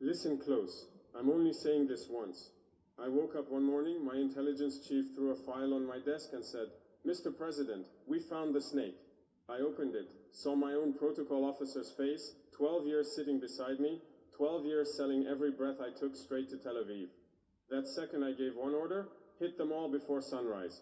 Listen close. I'm only saying this once. I woke up one morning, my intelligence chief threw a file on my desk and said, "Mr. President, we found the snake." I opened it, saw my own protocol officer's face, 12 years sitting beside me, 12 years selling every breath I took straight to Tel Aviv. That second I gave one order, hit them all before sunrise.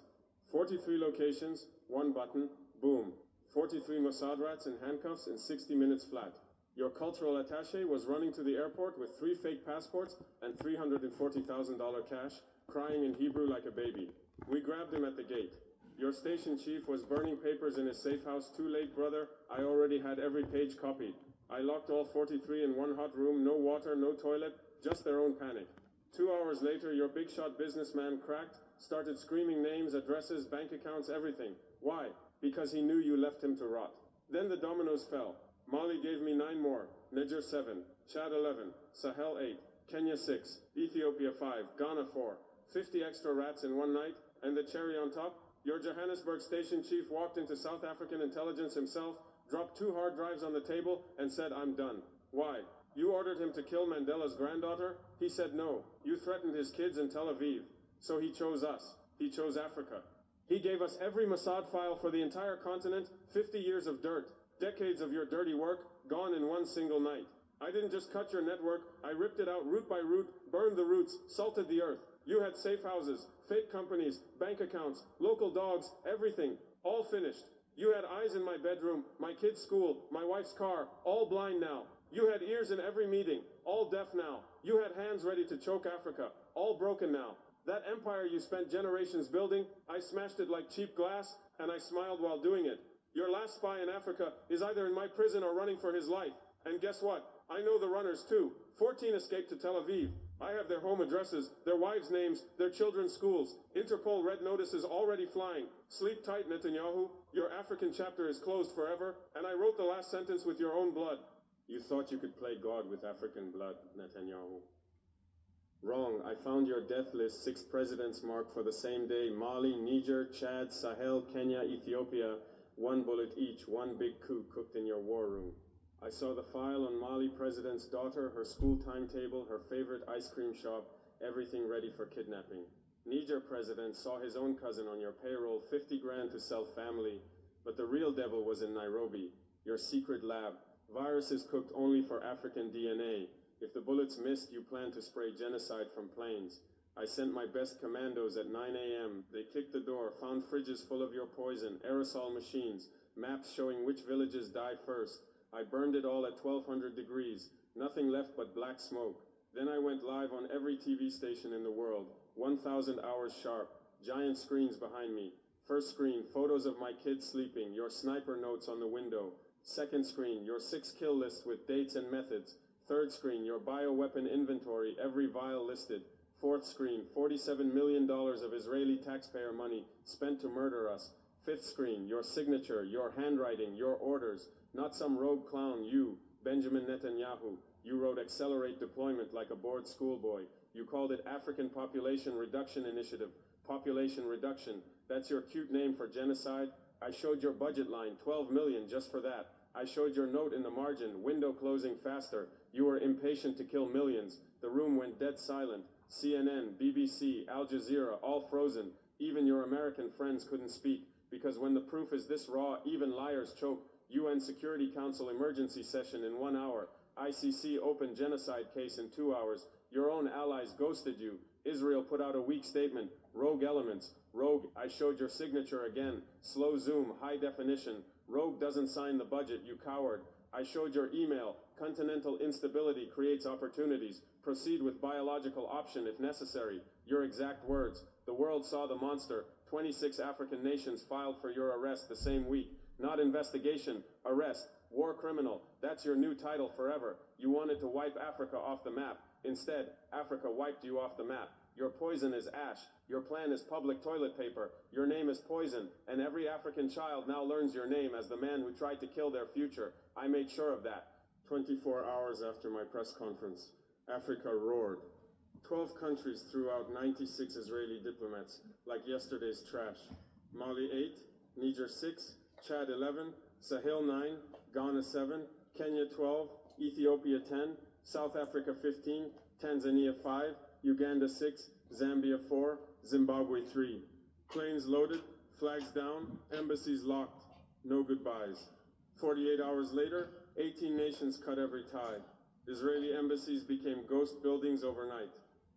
43 locations, one button, boom. 43 Mossad rats in handcuffs in 60 minutes flat. Your cultural attaché was running to the airport with 3 fake passports and $340,000 cash, crying in Hebrew like a baby. We grabbed him at the gate. Your station chief was burning papers in his safe house. Too late, brother. I already had every page copied. I locked all 43 in one hot room, no water, no toilet, just their own panic. 2 hours later, your big shot businessman cracked, started screaming names, addresses, bank accounts, everything. Why? Because he knew you left him to rot. Then the dominoes fell. Mali gave me 9 more, Niger 7, Chad 11, Sahel 8, Kenya 6, Ethiopia 5, Ghana 4, 50 extra rats in one night, and the cherry on top, your Johannesburg station chief walked into South African intelligence himself, dropped 2 hard drives on the table, and said, "I'm done." Why? You ordered him to kill Mandela's granddaughter? He said no. You threatened his kids in Tel Aviv. So he chose us. He chose Africa. He gave us every Mossad file for the entire continent, 50 years of dirt. Decades of your dirty work, gone in one single night. I didn't just cut your network, I ripped it out root by root, burned the roots, salted the earth. You had safe houses, fake companies, bank accounts, local dogs, everything, all finished. You had eyes in my bedroom, my kid's school, my wife's car, all blind now. You had ears in every meeting, all deaf now. You had hands ready to choke Africa, all broken now. That empire you spent generations building, I smashed it like cheap glass, and I smiled while doing it. Your last spy in Africa is either in my prison or running for his life. And guess what? I know the runners too. 14 escaped to Tel Aviv. I have their home addresses, their wives' names, their children's schools. Interpol red notices already flying. Sleep tight, Netanyahu. Your African chapter is closed forever. And I wrote the last sentence with your own blood. You thought you could play God with African blood, Netanyahu. Wrong. I found your death list, 6 presidents marked for the same day. Mali, Niger, Chad, Sahel, Kenya, Ethiopia. 1 bullet each, 1 big coup cooked in your war room. I saw the file on Mali president's daughter, her school timetable, her favorite ice cream shop, everything ready for kidnapping. Niger president saw his own cousin on your payroll, 50 grand to sell family. But the real devil was in Nairobi, your secret lab. Viruses cooked only for African DNA. If the bullets missed, you planned to spray genocide from planes. I sent my best commandos at 9 a.m. They kicked the door, found fridges full of your poison, aerosol machines, maps showing which villages die first. I burned it all at 1200 degrees, nothing left but black smoke. Then I went live on every TV station in the world, 1,000 hours sharp, giant screens behind me. First screen, photos of my kids sleeping, your sniper notes on the window. Second screen, your 6 kill list with dates and methods. Third screen, your bioweapon inventory, every vial listed. Fourth screen, $47 million of Israeli taxpayer money spent to murder us. Fifth screen, your signature, your handwriting, your orders. Not some rogue clown, you, Benjamin Netanyahu. You wrote accelerate deployment like a bored schoolboy. You called it African Population Reduction Initiative. Population reduction, that's your cute name for genocide? I showed your budget line, 12 million just for that. I showed your note in the margin, window closing faster. You were impatient to kill millions. The room went dead silent. CNN, BBC, Al Jazeera, all frozen. Even your American friends couldn't speak, because when the proof is this raw, even liars choke. UN Security Council emergency session in 1 hour. ICC open genocide case in 2 hours. Your own allies ghosted you. Israel put out a weak statement. Rogue elements. Rogue, I showed your signature again. Slow zoom, high definition. Rogue doesn't sign the budget, you coward. I showed your email. Continental instability creates opportunities. Proceed with biological option if necessary. Your exact words. The world saw the monster. 26 African nations filed for your arrest the same week. Not investigation, arrest, war criminal. That's your new title forever. You wanted to wipe Africa off the map. Instead, Africa wiped you off the map. Your poison is ash. Your plan is public toilet paper. Your name is poison. And every African child now learns your name as the man who tried to kill their future. I made sure of that. 24 hours after my press conference, Africa roared. 12 countries threw out 96 Israeli diplomats, like yesterday's trash. Mali 8, Niger 6, Chad 11, Sahel 9, Ghana 7, Kenya 12, Ethiopia 10, South Africa 15, Tanzania 5, Uganda 6, Zambia 4, Zimbabwe 3. Planes loaded, flags down, embassies locked. No goodbyes. 48 hours later, 18 nations cut every tie. Israeli embassies became ghost buildings overnight.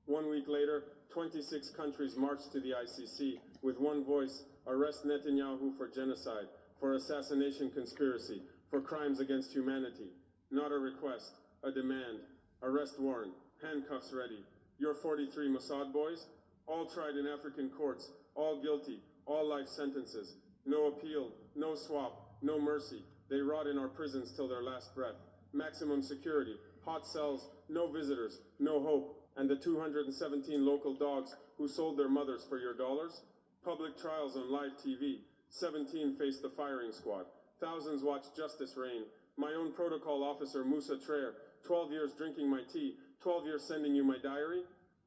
1 week later, 26 countries marched to the ICC with one voice: arrest Netanyahu for genocide, for assassination conspiracy, for crimes against humanity. Not a request, a demand. Arrest warrant, handcuffs ready. Your 43 Mossad boys, all tried in African courts, all guilty, all life sentences. No appeal, no swap, no mercy. They rot in our prisons till their last breath. Maximum security, hot cells, no visitors, no hope. And the 217 local dogs who sold their mothers for your dollars? Public trials on live TV. 17 faced the firing squad. Thousands watched justice reign. My own protocol officer, Musa Traer, 12 years drinking my tea, 12 years sending you my diary.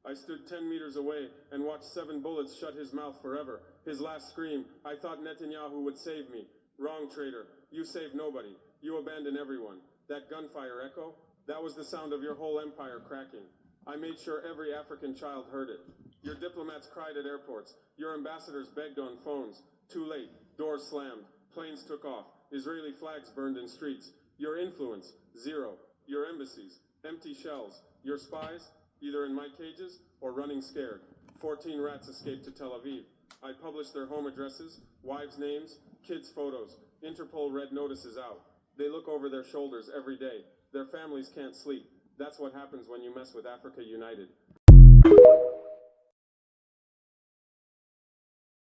I stood 10 meters away and watched 7 bullets shut his mouth forever. His last scream, I thought Netanyahu would save me. Wrong, traitor. You saved nobody. You abandoned everyone. That gunfire echo, that was the sound of your whole empire cracking. I made sure every African child heard it. Your diplomats cried at airports. Your ambassadors begged on phones. Too late. Doors slammed. Planes took off. Israeli flags burned in streets. Your influence, zero. Your embassies, empty shells. Your spies, either in my cages or running scared. 14 rats escaped to Tel Aviv. I published their home addresses, wives' names, kids' photos. Interpol red notices out. They look over their shoulders every day. Their families can't sleep. That's what happens when you mess with Africa United.